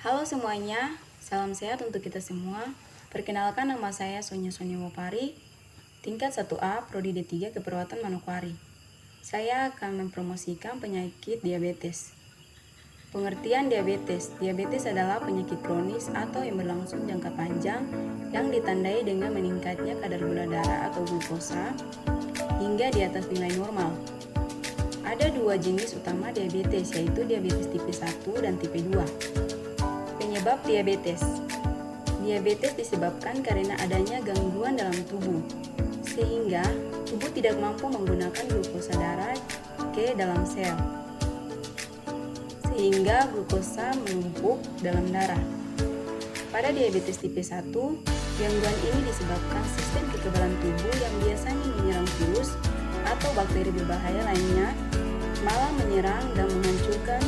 Halo semuanya, salam sehat untuk kita semua. Perkenalkan, nama saya Sonia Wopari, tingkat 1A, Prodi D3 Keperawatan Manokwari. Saya akan mempromosikan penyakit diabetes. Pengertian diabetes. Diabetes adalah penyakit kronis atau yang berlangsung jangka panjang yang ditandai dengan meningkatnya kadar gula darah atau glukosa hingga di atas nilai normal. Ada dua jenis utama diabetes, yaitu diabetes tipe 1 dan tipe 2. Penyebab diabetes. Diabetes disebabkan karena adanya gangguan dalam tubuh, sehingga tubuh tidak mampu menggunakan glukosa darah ke dalam sel, sehingga glukosa menumpuk dalam darah. Pada diabetes tipe 1, gangguan ini disebabkan sistem kekebalan tubuh yang biasanya menyerang virus atau bakteri berbahaya lainnya malah menyerang dan menghancurkan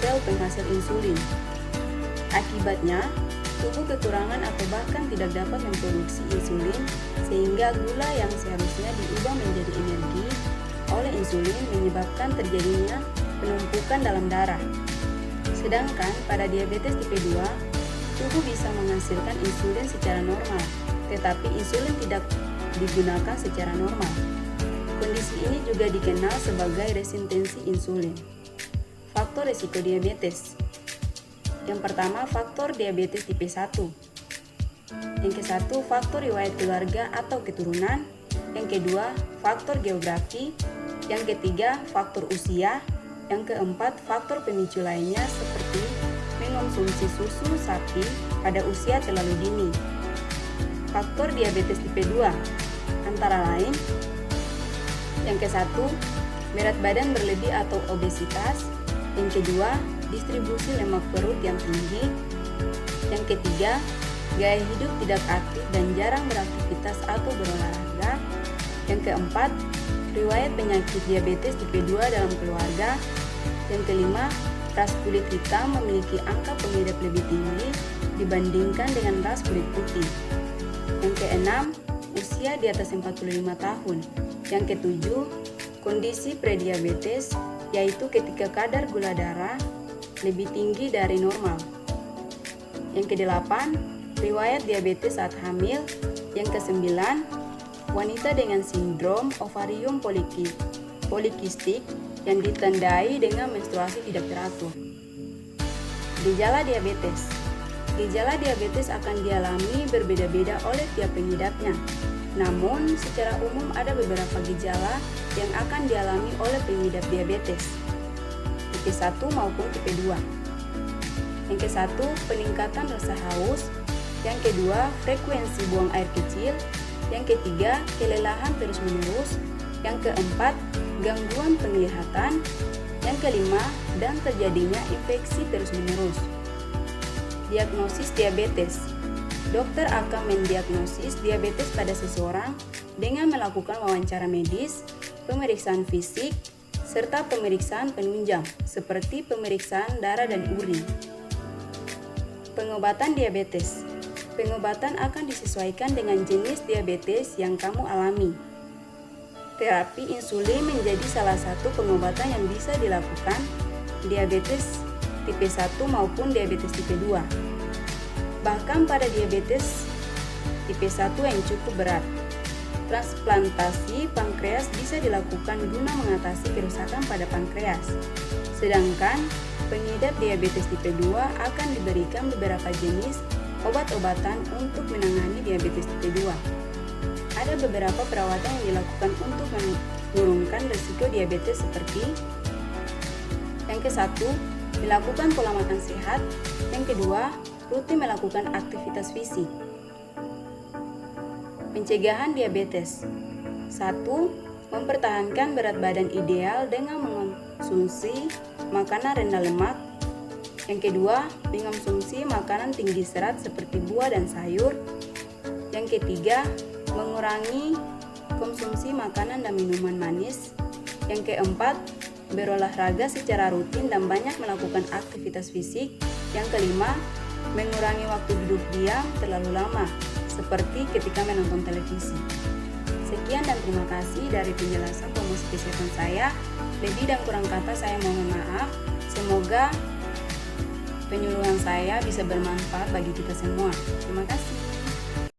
sel penghasil insulin. Akibatnya, tubuh kekurangan atau bahkan tidak dapat memproduksi insulin, sehingga gula yang seharusnya diubah menjadi energi oleh insulin menyebabkan terjadinya penumpukan dalam darah. Sedangkan pada diabetes tipe 2, tubuh bisa menghasilkan insulin secara normal, tetapi insulin tidak digunakan secara normal. Kondisi ini juga dikenal sebagai resistensi insulin. Faktor risiko diabetes. Yang pertama, faktor diabetes tipe 1. Yang ke-1, faktor riwayat keluarga atau keturunan. Yang kedua, faktor geografi. Yang ketiga, faktor usia. Yang keempat, faktor pemicu lainnya seperti mengonsumsi susu sapi pada usia terlalu dini. Faktor diabetes tipe 2 antara lain: yang ke-1, berat badan berlebih atau obesitas. Yang kedua, distribusi lemak perut yang tinggi. Yang ketiga, gaya hidup tidak aktif dan jarang beraktivitas atau berolahraga. Yang keempat, riwayat penyakit diabetes tipe 2 dalam keluarga. Yang kelima, ras kulit hitam memiliki angka pengidap lebih tinggi dibandingkan dengan ras kulit putih. Yang keenam, usia di atas 45 tahun. Yang ketujuh, kondisi prediabetes, yaitu ketika kadar gula darah lebih tinggi dari normal. Yang kedelapan, riwayat diabetes saat hamil. Yang kesembilan, wanita dengan sindrom ovarium polikistik yang ditandai dengan menstruasi tidak teratur. Gejala diabetes. Gejala diabetes akan dialami berbeda-beda oleh tiap pengidapnya. Namun, secara umum ada beberapa gejala yang akan dialami oleh pengidap diabetes tipe 1 maupun tipe 2. Yang ke-1, peningkatan rasa haus. Yang kedua, frekuensi buang air kecil. Yang ketiga, kelelahan terus-menerus. Yang keempat, gangguan penglihatan. Yang kelima, dan terjadinya infeksi terus-menerus. Diagnosis diabetes. Dokter akan mendiagnosis diabetes pada seseorang dengan melakukan wawancara medis, pemeriksaan fisik, serta pemeriksaan penunjang seperti pemeriksaan darah dan urin. Pengobatan diabetes. Pengobatan akan disesuaikan dengan jenis diabetes yang kamu alami. Terapi insulin menjadi salah satu pengobatan yang bisa dilakukan diabetes tipe 1 maupun diabetes tipe 2. Bahkan pada diabetes tipe 1 yang cukup berat, transplantasi pankreas bisa dilakukan guna mengatasi kerusakan pada pankreas. Sedangkan pengidap diabetes tipe 2 akan diberikan beberapa jenis obat-obatan untuk menangani diabetes tipe 2. Ada beberapa perawatan yang dilakukan untuk menurunkan risiko diabetes seperti: yang ke-1, melakukan pola makan sehat. Yang kedua, rutin melakukan aktivitas fisik. Pencegahan diabetes. 1. Mempertahankan berat badan ideal dengan mengonsumsi makanan rendah lemak. Yang kedua, mengonsumsi makanan tinggi serat seperti buah dan sayur. Yang ketiga, mengurangi konsumsi makanan dan minuman manis. Yang keempat, berolahraga secara rutin dan banyak melakukan aktivitas fisik. Yang kelima, mengurangi waktu duduk diam terlalu lama, seperti ketika menonton televisi. Sekian dan terima kasih dari penjelasan promosi kesehatan saya. Lebih dan kurang kata saya mohon maaf. Semoga penyuluhan saya bisa bermanfaat bagi kita semua. Terima kasih.